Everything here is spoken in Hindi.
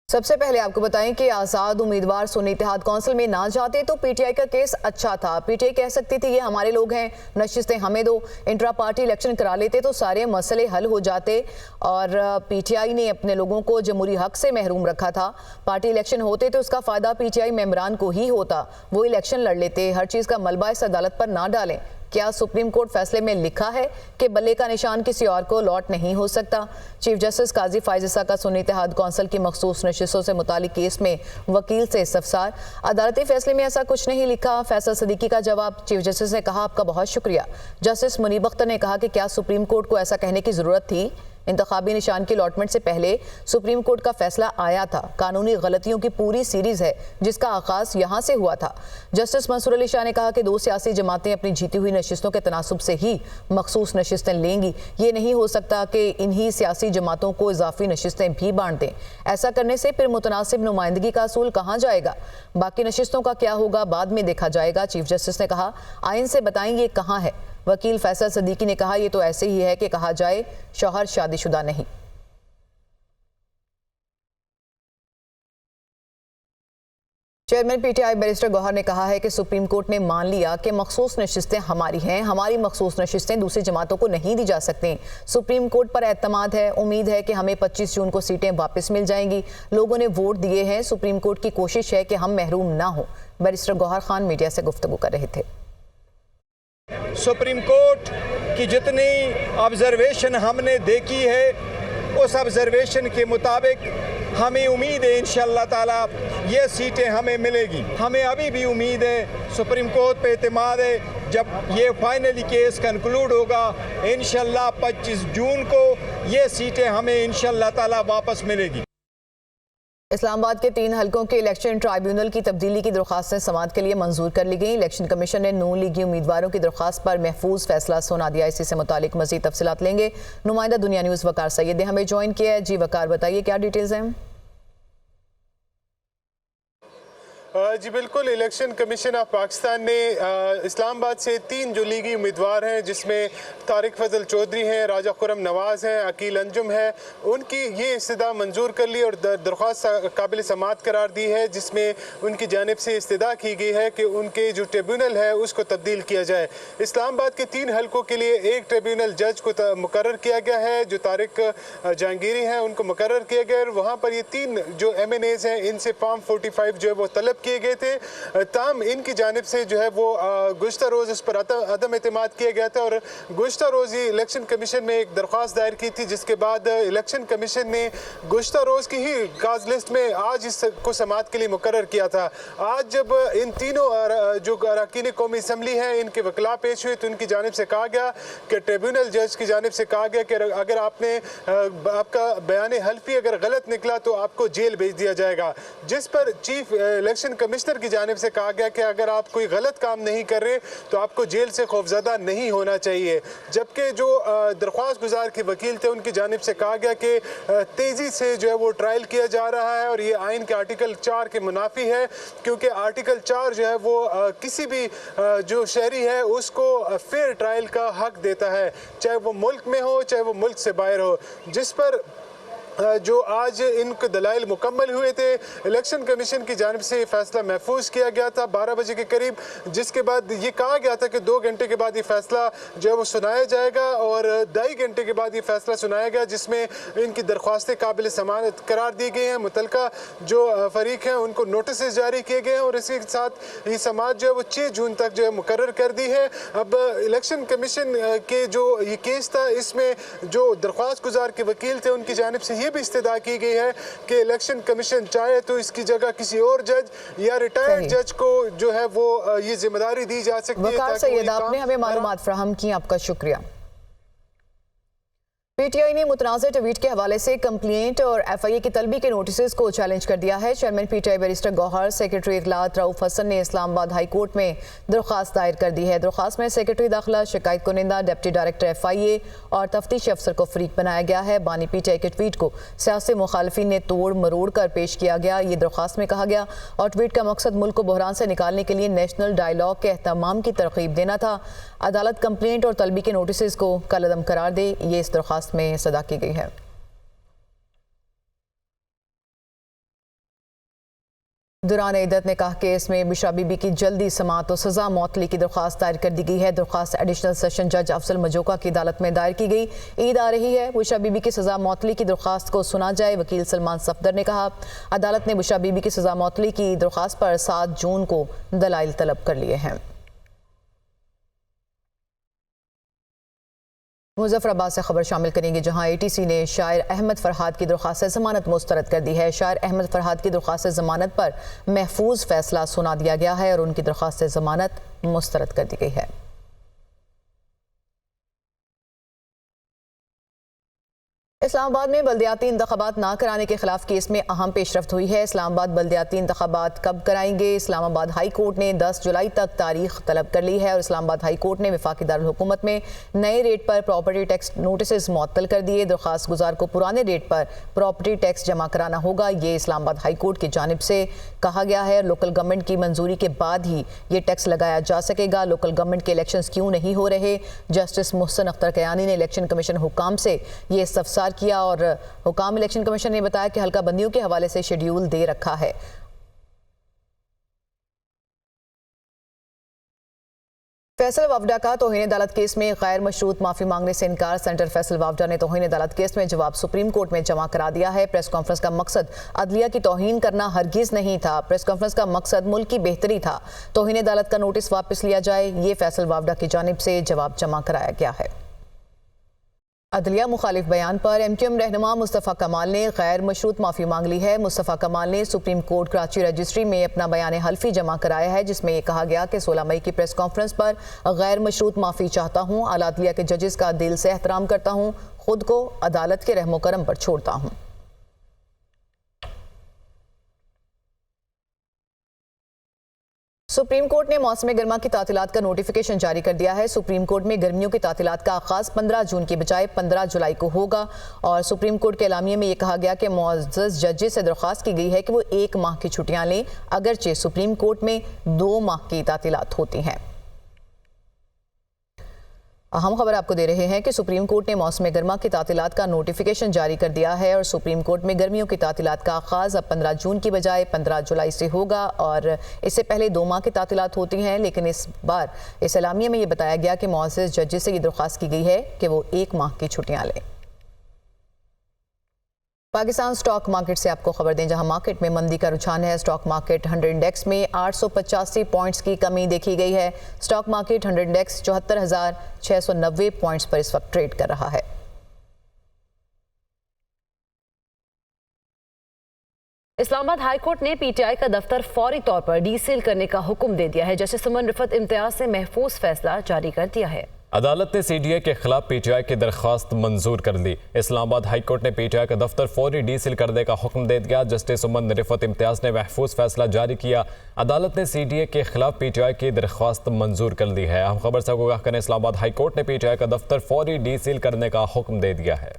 सबसे पहले आपको बताएं कि आज़ाद उम्मीदवार सुन्नी इत्तेहाद कौंसिल में ना जाते तो पीटीआई का केस अच्छा था। पीटीआई कह सकती थी ये हमारे लोग हैं, नशिस्तें हमें दो, इंट्रा पार्टी इलेक्शन करा लेते तो सारे मसले हल हो जाते। और पीटीआई ने अपने लोगों को जमहूरी हक से महरूम रखा था। पार्टी इलेक्शन होते तो उसका फ़ायदा पीटीआई मेंबरान को ही होता, वो इलेक्शन लड़ लेते। हर चीज़ का मलबा इस अदालत पर ना डालें। क्या सुप्रीम कोर्ट फैसले में लिखा है कि बल्ले का निशान किसी और को लॉट नहीं हो सकता? चीफ जस्टिस काजी फाइज इसा का सुन्नी इत्तेहाद कौंसिल की मखसूस नशिस्तों से मुतालिक केस में वकील से इस्तफसार। अदालती फैसले में ऐसा कुछ नहीं लिखा। फैसल सदीकी का जवाब। चीफ जस्टिस ने कहा आपका बहुत शुक्रिया। जस्टिस मुनीब अख्तर ने कहा कि क्या सुप्रीम कोर्ट को ऐसा कहने की जरूरत थी? इंतखाबी निशान की अलॉटमेंट से पहले सुप्रीम कोर्ट का फैसला आया था। कानूनी गलतियों की पूरी सीरीज है जिसका आगाज यहाँ से हुआ था। जस्टिस मंसूर अली शाह ने कहा कि दो सियासी जमातें अपनी जीती हुई नशिस्तों के तनासुब से ही मखसूस नशिस्तें लेंगी। ये नहीं हो सकता कि इन्हीं सियासी जमातों को इजाफी नशिस्तें भी बांट दें। ऐसा करने से फिर मुतनासिब नुमाइंदगी का असूल कहाँ जाएगा? बाकी नशिस्तों का क्या होगा बाद में देखा जाएगा। चीफ जस्टिस ने कहा आइन से बताएंगे कहाँ है। वकील फैसल सदीकी ने कहा यह तो ऐसे ही है कि कहा जाए शौहर शादीशुदा नहीं। चेयरमैन पीटीआई बैरिस्टर गौहर ने कहा है कि सुप्रीम कोर्ट ने मान लिया कि मखसूस नशिस्तें हमारी हैं, हमारी मखसूस नशिस्तें दूसरी जमातों को नहीं दी जा सकती। सुप्रीम कोर्ट पर एतमाद है, उम्मीद है कि हमें 25 जून को सीटें वापस मिल जाएंगी। लोगों ने वोट दिए हैं, सुप्रीम कोर्ट की कोशिश है कि हम महरूम ना हो। बैरिस्टर गौहर खान मीडिया से गुफ्तगू कर रहे थे। सुप्रीम कोर्ट की जितनी ऑब्जर्वेशन हमने देखी है उस ऑब्जर्वेशन के मुताबिक हमें उम्मीद है इंशाअल्लाह ताला ये सीटें हमें मिलेगी। हमें अभी भी उम्मीद है, सुप्रीम कोर्ट पे एतमाद है। जब ये फाइनली केस कंक्लूड होगा इंशाअल्लाह 25 जून को ये सीटें हमें इंशाअल्लाह ताला वापस मिलेगी। इस्लामाबाद के 3 हलकों के इलेक्शन ट्राइब्यूनल की तब्दीली की दरख्वास्तें समाअत के लिए मंजूर कर ली गई। इलेक्शन कमीशन ने नून लीगी उम्मीदवारों की दरख्वास्त पर महफूज फैसला सुना दिया। इसी से मुतालिक मजीद तफसीलात लेंगे। नुमाइंदा दुनिया न्यूज़ वकार सैयद ने हमें ज्वाइन किया है। जी वकार, बताइए क्या डिटेल्स हैं? जी बिल्कुल, इलेक्शन कमीशन ऑफ पाकिस्तान ने इस्लामाबाद से 3 जो लीगी उम्मीदवार हैं जिसमें तारिक फजल चौधरी हैं, राजा खुरम नवाज़ हैं, अकील अंजुम है, उनकी ये इस्तदा मंजूर कर ली और दरख्वास्त काबिल समाअत करार दी है, जिसमें उनकी जानिब से इस्तदा की गई है कि उनके जो ट्रिब्यूनल है उसको तब्दील किया जाए। इस्लामाबाद के 3 हलकों के लिए एक ट्रिब्यूनल जज को मुकर्रर किया गया है, जो तारिक जहांगीरी हैं उनको मुकर्रर किया गया है। वहाँ पर ये 3 जो MNAs हैं इनसे फॉर्म 45 जो है वो तलब किए गए थे। ताम इनकी जानिब से जो है वो गुज़श्ता रोज़ इस पर अदम एतमाद किया गया था और गुज़श्ता रोज़ ही इलेक्शन कमीशन में एक दरख्वास्त दायर की थी, जिसके बाद इलेक्शन कमीशन ने गुज़श्ता रोज़ की ही काज लिस्ट में आज इसको समाअत के लिए मुकर्रर किया था। आज जब इन तीनों जो अरकान कौमी असम्बली हैं इनके वकला पेश हुए तो उनकी जानिब से कहा गया कि ट्रिब्यूनल जज की जानिब से कहा गया कि अगर आपने आपका बयान हल्फी अगर गलत निकला तो आपको जेल भेज दिया जाएगा, जिस पर चीफ इलेक्शन कमिश्नर की जानिब से कहा गया कि अगर आप कोई गलत काम नहीं कर रहे तो आपको जेल से खौफजदा नहीं होना चाहिए। जबकि जो दरख्वास्त गुजार के वकील थे उनकी जानिब से कहा गया कि तेज़ी से जो है वो ट्रायल किया जा रहा है और ये आइन के आर्टिकल 4 के मुनाफी है, क्योंकि आर्टिकल 4 जो है वो किसी भी जो शहरी है उसको फेयर ट्रायल का हक देता है, चाहे वो मुल्क में हो चाहे वो मुल्क से बाहर हो। जिस पर जो आज इनके दलाइल मुकम्मल हुए थे, इलेक्शन कमीशन की जानिब से फैसला महफूज किया गया था 12 बजे के करीब, जिसके बाद ये कहा गया था कि 2 घंटे के बाद ये फैसला जो है वो सुनाया जाएगा और 2.5 घंटे के बाद ये फैसला सुनाया गया, जिसमें इनकी दरख्वास्तें काबिल समाअत करार दी गई हैं। मुतलका जो फरीक हैं उनको नोटिस जारी किए गए हैं और इसके साथ ये समाअत जो है वो 6 जून तक जो है मुकर्रर कर दी है। अब इलेक्शन कमीशन के जो ये केस था इसमें जो दरख्वास्त गुजार के वकील थे उनकी जानिब से भी इस्तदा की गई है कि इलेक्शन कमीशन चाहे तो इसकी जगह किसी और जज या रिटायर्ड जज को जो है वो ये जिम्मेदारी दी जा सकती है। वकार सैयद, आपने हमें मालूमात फराहम की, आपका शुक्रिया। पीटीआई ने मुतनाज़ ट्वीट के हवाले से कंप्लेंट और FIA की तलबी के नोटिस को चैलेंज कर दिया है। Chairman PTI barrister Gauhar, secretary Ikhlat Rauf Hasan ने इस्लामाबाद हाई कोर्ट में दरख्वास्त दायर कर दी है। दरख्वास्त में सेक्रेटरी दाखिला, शिकायत कुनिंदा, डिप्टी डायरेक्टर FIA और तफ्तीशी अफसर को फरीक बनाया गया है। बानी पीटीआई के ट्वीट को सियासी मुखालफिन ने तोड़ मरोड़ कर पेश किया गया, ये दरख्वास्त में कहा गया, और ट्वीट का मकसद मुल्क को बहरान से निकालने के लिए नेशनल डायलॉग के एहतमाम की तरकीब देना था। अदालत कंप्लेंट और तलबी के नोटिस को कलअदम करार दे, ये इस दरख्वास्त में सदा की गई है। दुरान इद्दत ने कहा कि इसमें बुशरा बीबी की जल्दी समाअत और सजा मौतली की दरख्वास्त दायर कर दी गई है। दरख्वास्त एडिशनल सेशन जज अफजल मजोका की अदालत में दायर की गई। ईद आ रही है, बुशरा बीबी की सजा मौतली की दरख्वास्त को सुना जाए। वकील सलमान सफदर ने कहा, अदालत ने बुशरा बीबी की सजा मौतली की दरख्वास्त पर 7 जून को दलाइल तलब कर लिए हैं। मुजफ्फराबाद से खबर शामिल करेंगे, जहां ATC ने शायर अहमद फरहाद की दरख्वास्त जमानत मुस्तरद कर दी है। शायर अहमद फरहाद की दरख्वास्त जमानत पर महफूज फैसला सुना दिया गया है और उनकी दरख्वास्त जमानत मुस्तरद कर दी गई है। इस्लामाबाद में बल्दियाती इंतखाबात ना कराने के खिलाफ केस में अहम पेशरफ्त हुई है। इस्लामाबाद बल्दियाती इंतखाबात कब कराएंगे? इस्लामाबाद हाई कोर्ट ने 10 जुलाई तक तारीख तलब कर ली है और इस्लामाबाद हाई कोर्ट ने वफाकी दारुल हुकूमत में नए रेट पर प्रॉपर्टी टैक्स नोटिस मुअत्तल कर दिए। दरख्वास्त गुजार को पुराने रेट पर प्रॉपर्टी टैक्स जमा कराना होगा, ये इस्लामाबाद हाई कोर्ट की जानिब से कहा गया है। लोकल गवर्नमेंट की मंजूरी के बाद ही ये टैक्स लगाया जा सकेगा। लोकल गवर्नमेंट के इलेक्शन क्यों नहीं हो रहे? जस्टिस मोहसिन अख्तर कयानी ने इलेक्शन कमीशन हुकाम से ये इस्तफसार किया और हुकाम इलेक्शन कमीशन ने बताया कि हल्का बंदियों के हवाले से शेड्यूल दे रखा है। फैसल वावडा का तौहीन अदालत केस में गैर मशरूत माफी मांगने से इनकार। सेनेटर फैसल वावडा ने तौहीन अदालत केस में जवाब सुप्रीम कोर्ट में जमा करा दिया है। प्रेस कॉन्फ्रेंस का मकसद अदलिया की तौहीन करना हरगिज नहीं था। प्रेस कॉन्फ्रेंस का मकसद मुल्क की बेहतरी था। तौहीन अदालत का नोटिस वापस लिया जाए, ये फैसल वावडा की जानिब से जवाब जमा कराया गया है। अदलिया मुखालिफ बयान पर MQM रहनुमा मुस्तफ़ा कमाल ने गैर मशरूत माफ़ी मांग ली है। मुस्तफ़ा कमाल ने सुप्रीम कोर्ट कराची रजिस्ट्री में अपना बयान हल्फी जमा कराया है, जिसमें यह कहा गया कि 16 मई की प्रेस कॉन्फ्रेंस पर गैर मशरूत माफ़ी चाहता हूँ। आला अदलिया के जजेस का दिल से एहतराम करता हूँ, खुद को अदालत के रहमो करम पर छोड़ता हूँ। सुप्रीम कोर्ट ने मौसम गर्मा की तातीलात का नोटिफिकेशन जारी कर दिया है। सुप्रीम कोर्ट में गर्मियों की तातीलात का आगाज 15 जून की बजाय 15 जुलाई को होगा और सुप्रीम कोर्ट के एलामिये में यह कहा गया कि मुअज़्ज़ज़ जजेस से दरख्वास्त की गई है कि वो 1 माह की छुट्टियां लें, अगरचे सुप्रीम कोर्ट में 2 माह की तातीलात होती हैं। अहम खबर आपको दे रहे हैं कि सुप्रीम कोर्ट ने मौसम गर्मा की तातीलात का नोटिफिकेशन जारी कर दिया है और सुप्रीम कोर्ट में गर्मियों की तातीलात का आगाज अब 15 जून की बजाय 15 जुलाई से होगा और इससे पहले 2 माह की तातीलात होती हैं। लेकिन इस बार इस एलामिये में ये बताया गया कि मुअज़्ज़ज़ जजेस से ये दरख्वास्त की गई है कि वो 1 माह की छुट्टियाँ लें। पाकिस्तान स्टॉक मार्केट से आपको खबर दें, जहां मार्केट में मंदी का रुझान है। स्टॉक मार्केट 100 इंडेक्स में 885 पॉइंट्स की कमी देखी गई है। स्टॉक मार्केट 100 इंडेक्स 74,690 पॉइंट्स पर इस वक्त ट्रेड कर रहा है। इस्लामाबाद हाई कोर्ट ने PTI का दफ्तर फौरी तौर पर डीसील करने का हुक्म दे दिया है। जस्टिस सुमन रिफत इम्तियाज ने महफूज फैसला जारी कर दिया है। अदालत ने CDA के खिलाफ PTI की दरख्वास्त मंजूर कर ली। इस्लामाबाद हाई कोर्ट ने PTI का दफ्तर फौरी डीसील करने का हुक्म दे दिया। जस्टिस सुमन रिफत इम्तियाज ने महफूज फैसला जारी किया। अदालत ने CDA के खिलाफ PTI की दरख्वास्त मंजूर कर ली है। हम खबर से आगाह करें, इस्लामाबाद हाई कोर्ट ने PTI का दफ्तर फौरी डीसील करने का हुक्म दे दिया है।